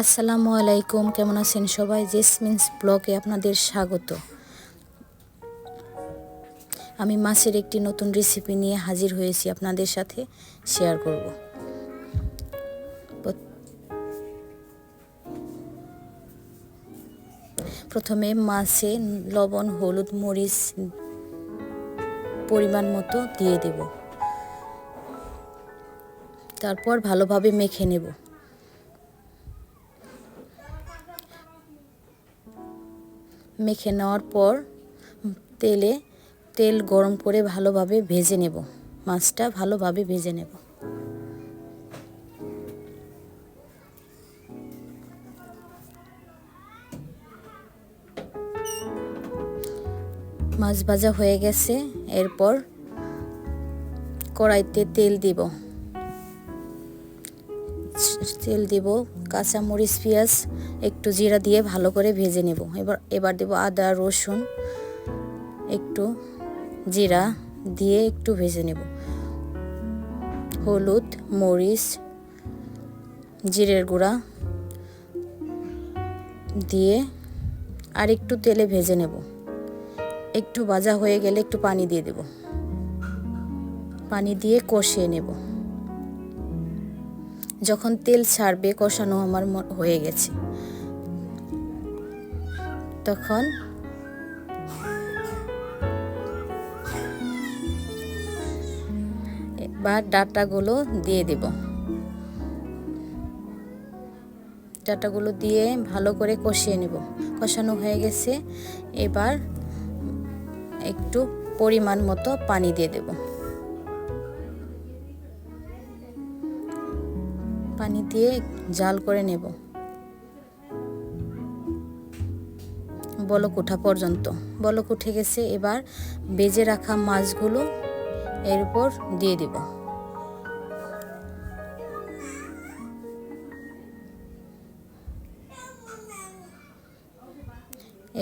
আসসালামু আলাইকুম, কেমন আছেন সবাই? জেসমিনস ব্লগে আপনাদের স্বাগত। আমি মাছের একটি নতুন রেসিপি নিয়ে হাজির হয়েছি, আপনাদের সাথে শেয়ার করব। প্রথমে মাছে লবণ, হলুদ, মরিচ পরিমাণ মতো দিয়ে দেব। তারপর ভালোভাবে মেখে নেব। মেখে নেওয়ার পর তেল গরম করে ভালোভাবে ভেজে নেব। মাছটা ভালোভাবে ভেজে নেব। মাছ ভাজা হয়ে গেছে। এরপর কড়াইতে তেল দিব, কাঁচামরিচ, পেঁয়াজ, একটু জিরা দিয়ে ভালো করে ভেজে নেব। এবার দেব আদা, রসুন, একটু জিরা দিয়ে একটু ভেজে নেব। হলুদ, মরিচ, জিরের গুঁড়া দিয়ে আর একটু তেলে ভেজে নেব। একটু ভাজা হয়ে গেলে একটু পানি দিয়ে দেব। পানি দিয়ে কষিয়ে নেব। যখন তেল ছাড়বে, কষানো আমার হয়ে গেছে, তখন এবার ডাঁটাগুলো দিয়ে দেব। ডাঁটাগুলো দিয়ে ভালো করে কষিয়ে নেব। কষানো হয়ে গেছে। এবার একটু পরিমাণ মতো পানি দিয়ে দেব। পানি দিয়ে জাল করে নেব বলক ওঠা পর্যন্ত। বলক উঠে গেছে। এবার ভেজে রাখা মাছগুলো এর উপর দিয়ে দেব।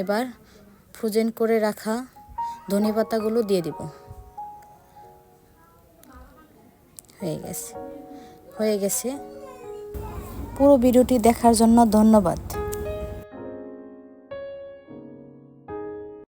এবার ফ্রোজেন করে রাখা ধনেপাতাগুলো দিয়ে দেব। হয়ে গেছে। পুরো ভিডিওটি দেখার জন্য ধন্যবাদ।